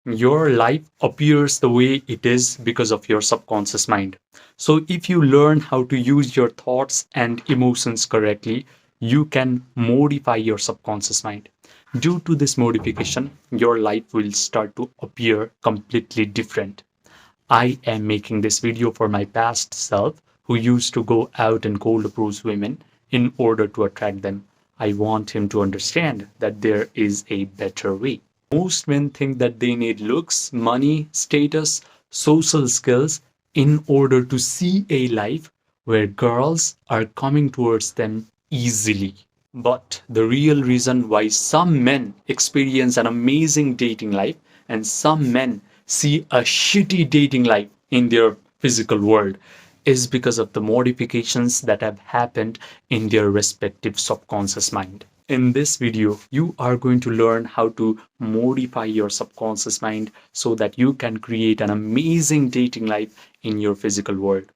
Your life appears the way it is because of your subconscious mind. So, if you learn how to use your thoughts and emotions correctly, you can modify your subconscious mind. Due to this modification, your life will start to appear completely different. I am making this video for my past self who used to go out and cold approach women in order to attract them. I want him to understand that there is a better way. Most men think that they need looks, money, status, social skills in order to see a life where girls are coming towards them easily. But the real reason why some men experience an amazing dating life and some men see a shitty dating life in their physical world is because of the modifications that have happened in their respective subconscious mind. In this video, you are going to learn how to modify your subconscious mind so that you can create an amazing dating life in your physical world.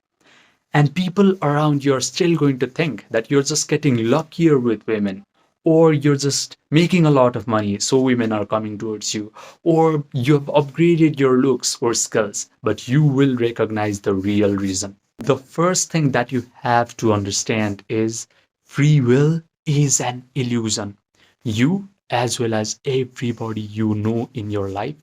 And people around you are still going to think that you're just getting luckier with women, or you're just making a lot of money, so women are coming towards you, or you've upgraded your looks or skills, but you will recognize the real reason. The first thing that you have to understand is free will is an illusion. You, as well as everybody you know in your life,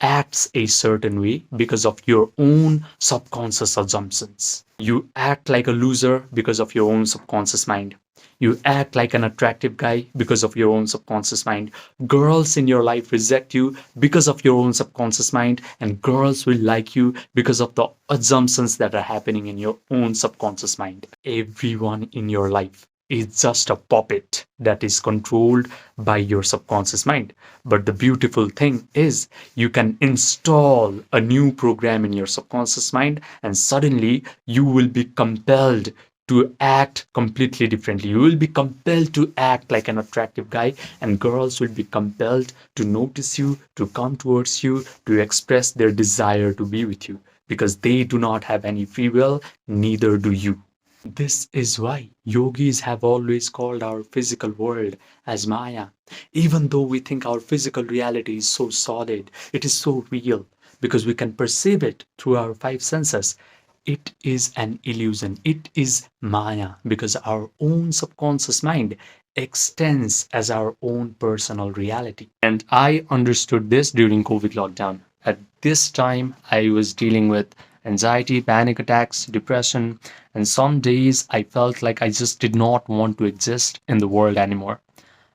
acts a certain way because of your own subconscious assumptions. You act like a loser because of your own subconscious mind. You act like an attractive guy because of your own subconscious mind. Girls in your life reject you because of your own subconscious mind, and girls will like you because of the assumptions that are happening in your own subconscious mind. Everyone in your life is just a puppet that is controlled by your subconscious mind. But the beautiful thing is, you can install a new program in your subconscious mind, and suddenly you will be compelled to act completely differently. You will be compelled to act like an attractive guy, and girls will be compelled to notice you, to come towards you, to express their desire to be with you because they do not have any free will, neither do you. This is why yogis have always called our physical world as Maya. Even though we think our physical reality is so solid, it is so real, because we can perceive it through our five senses. It is an illusion. It is Maya because our own subconscious mind extends as our own personal reality. And I understood this during COVID lockdown. At this time, I was dealing with anxiety, panic attacks, depression, and some days I felt like I just did not want to exist in the world anymore.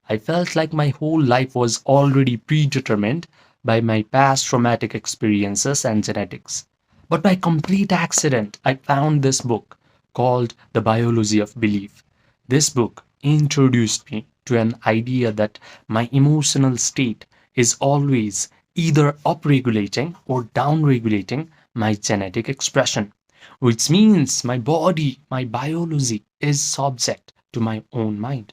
I felt like my whole life was already predetermined by my past traumatic experiences and genetics. But by complete accident, I found this book called The Biology of Belief. This book introduced me to an idea that my emotional state is always either upregulating or downregulating my genetic expression, which means my body, my biology is subject to my own mind.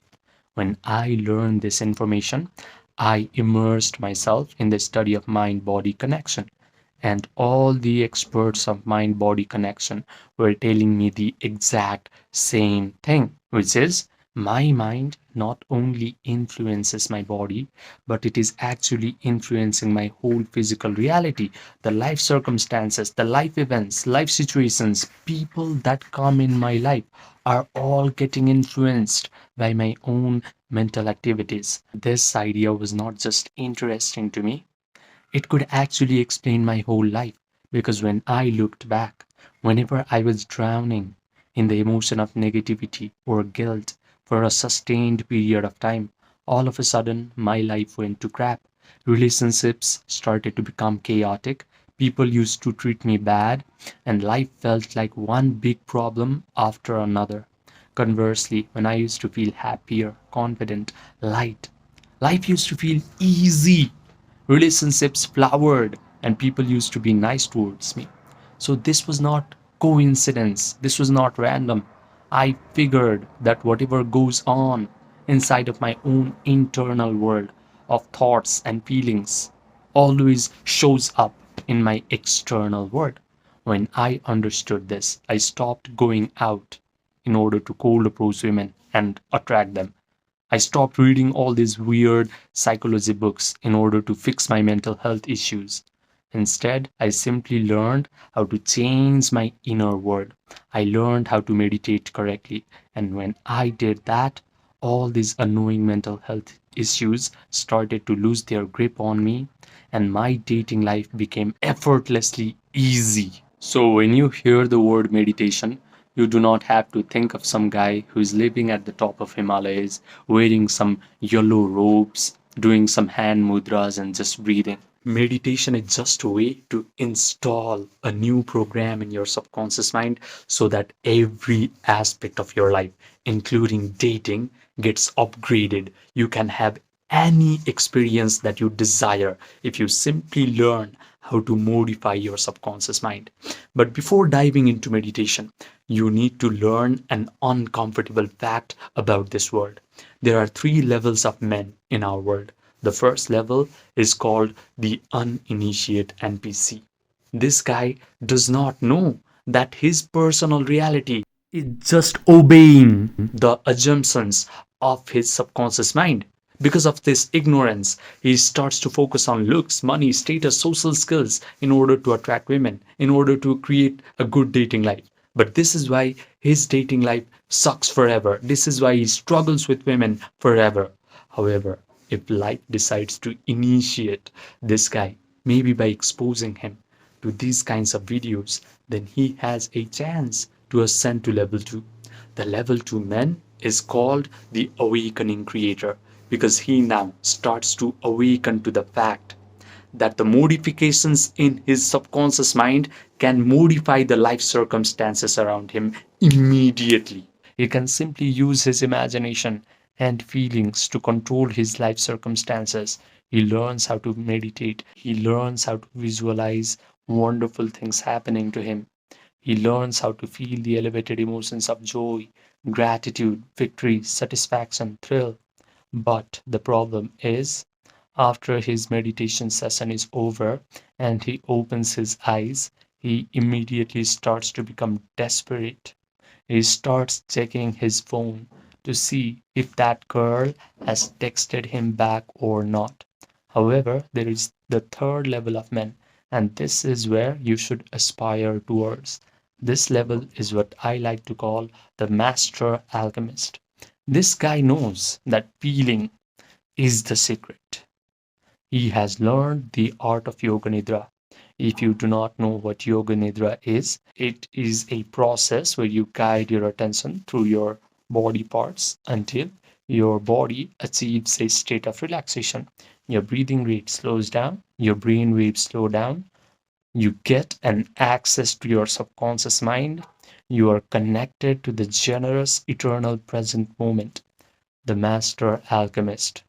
When I learned this information, I immersed myself in the study of mind body connection. And all the experts of mind body connection were telling me the exact same thing, which is my mind not only influences my body, but it is actually influencing my whole physical reality, the life circumstances, the life events, life situations, people that come in my life are all getting influenced by my own mental activities. This idea was not just interesting to me, it could actually explain my whole life, because when I looked back, whenever I was drowning in the emotion of negativity or guilt for a sustained period of time, all of a sudden my life went to crap. Relationships started to become chaotic. People used to treat me bad, and life felt like one big problem after another. Conversely, when I used to feel happier, confident, light, life used to feel easy. Relationships flowered, and people used to be nice towards me. So this was not coincidence, this was not random. I figured that whatever goes on inside of my own internal world of thoughts and feelings always shows up in my external world. When I understood this, I stopped going out in order to cold approach women and attract them. I stopped reading all these weird psychology books in order to fix my mental health issues. Instead, I simply learned how to change my inner world. I learned how to meditate correctly. And when I did that, all these annoying mental health issues started to lose their grip on me, and my dating life became effortlessly easy. So, when you hear the word meditation, you do not have to think of some guy who is living at the top of Himalayas, wearing some yellow robes, doing some hand mudras, and just breathing. Meditation is just a way to install a new program in your subconscious mind so that every aspect of your life, including dating, gets upgraded. You can have any experience that you desire if you simply learn how to modify your subconscious mind. But before diving into meditation, you need to learn an uncomfortable fact about this world. There are three levels of men in our world. The first level is called the uninitiate NPC. This guy does not know that his personal reality is just obeying the assumptions of his subconscious mind. Because of this ignorance, he starts to focus on looks, money, status, social skills in order to attract women, in order to create a good dating life. But this is why his dating life sucks forever. This is why he struggles with women forever. However, if life decides to initiate this guy, maybe by exposing him to these kinds of videos, then he has a chance to ascend to level 2. The level 2 man is called the awakening creator because he now starts to awaken to the fact that the modifications in his subconscious mind can modify the life circumstances around him immediately. He can simply use his imagination and feelings to control his life circumstances. He learns how to meditate. He learns how to visualize wonderful things happening to him. He learns how to feel the elevated emotions of joy, gratitude, victory, satisfaction, thrill. But the problem is, after his meditation session is over and he opens his eyes, he immediately starts to become desperate. He starts checking his phone to see if that girl has texted him back or not. However, there is the third level of men, and this is where you should aspire towards. This level is what I like to call the master alchemist. This guy knows that feeling is the secret. He has learned the art of Yoga Nidra. If you do not know what Yoga Nidra is, it is a process where you guide your attention through your body parts until your body achieves a state of relaxation. Your breathing rate slows down, your brain waves slow down, you get an access to your subconscious mind, you are connected to the generous, eternal present moment. The master alchemist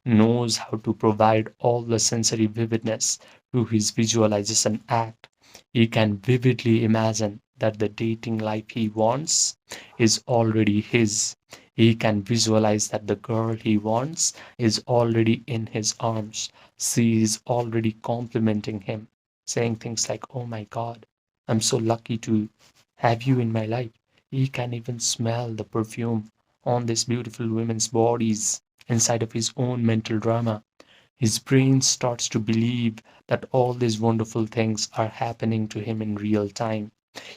knows how to provide all the sensory vividness to his visualization act. He can vividly imagine that the dating life he wants is already his. He can visualize that the girl he wants is already in his arms. She is already complimenting him, saying things like, "Oh my God, I'm so lucky to have you in my life." He can even smell the perfume on these beautiful women's bodies inside of his own mental drama. His brain starts to believe that all these wonderful things are happening to him in real time.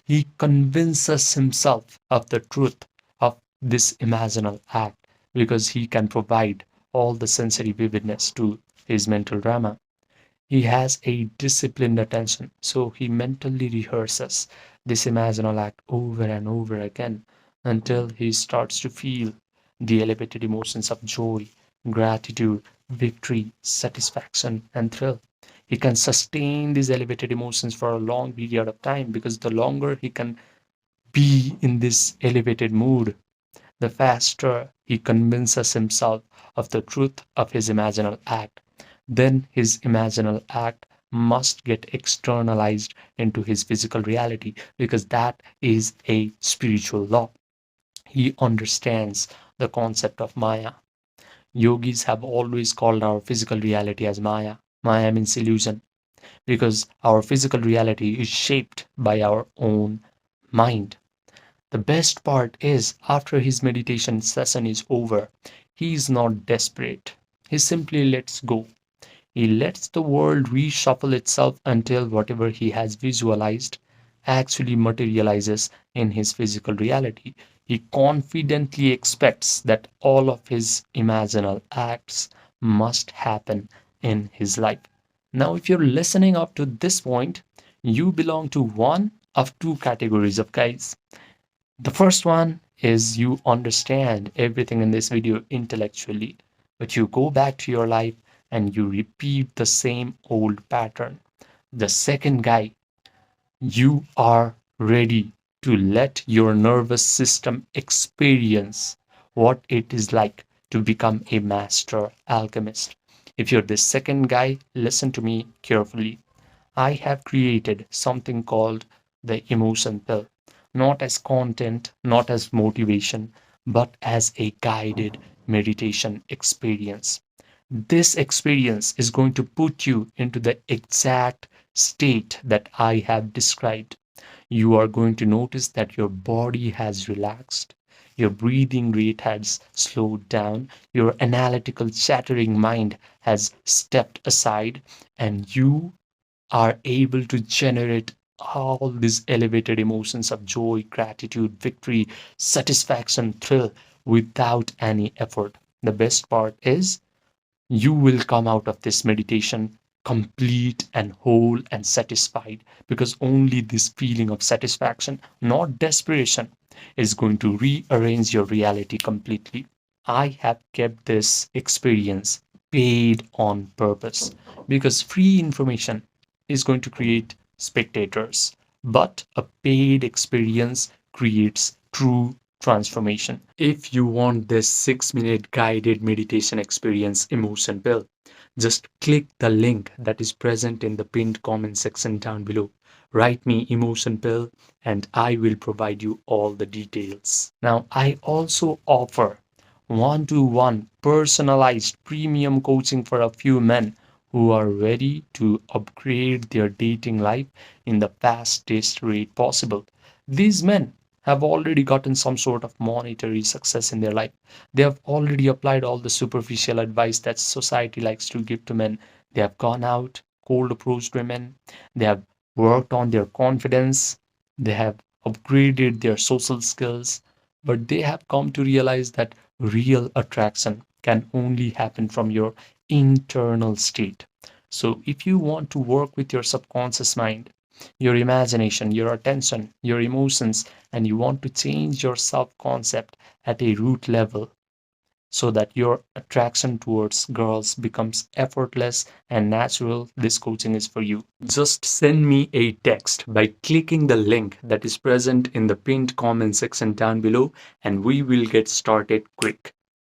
He convinces himself of the truth of this imaginal act because he can provide all the sensory vividness to his mental drama. He has a disciplined attention, so he mentally rehearses this imaginal act over and over again until he starts to feel the elevated emotions of joy, gratitude, victory, satisfaction, and thrill. He can sustain these elevated emotions for a long period of time because the longer he can be in this elevated mood, the faster he convinces himself of the truth of his imaginal act. Then his imaginal act must get externalized into his physical reality because that is a spiritual law. He understands the concept of Maya. Yogis have always called our physical reality as Maya. Maya means illusion because our physical reality is shaped by our own mind. The best part is, after his meditation session is over, He is not desperate. He simply lets go. He lets the world reshuffle itself until whatever he has visualized actually materializes in his physical reality. He confidently expects that all of his imaginal acts must happen in his life. Now, if you're listening up to this point, you belong to one of two categories of guys. The first one is you understand everything in this video intellectually, but you go back to your life and you repeat the same old pattern. The second guy, you are ready to let your nervous system experience what it is like to become a master alchemist. If you're the second guy, listen to me carefully. I have created something called the emotion pill, not as content, not as motivation, but as a guided meditation experience. This experience is going to put you into the exact state that I have described. You are going to notice that your body has relaxed, your breathing rate has slowed down, your analytical, chattering mind has stepped aside, and you are able to generate all these elevated emotions of joy, gratitude, victory, satisfaction, thrill without any effort. The best part is you will come out of this meditation complete and whole and satisfied, because only this feeling of satisfaction, not desperation, is going to rearrange your reality completely. I have kept this experience paid on purpose, because free information is going to create spectators, but a paid experience creates true transformation. If you want this 6-minute guided meditation experience emotion pill, just click the link that is present in the pinned comment section down below. Write me emotion pill and I will provide you all the details. Now, I also offer one-to-one personalized premium coaching for a few men who are ready to upgrade their dating life in the fastest rate possible. These men have already gotten some sort of monetary success in their life. They have already applied all the superficial advice that society likes to give to men. They have gone out, cold approached women. They have worked on their confidence. They have upgraded their social skills. But they have come to realize that real attraction can only happen from your internal state. So, if you want to work with your subconscious mind, your imagination, your attention, your emotions, and you want to change your self concept at a root level so that your attraction towards girls becomes effortless and natural, this coaching is for you. Just send me a text by clicking the link that is present in the pinned comment section down below, and we will get started quick.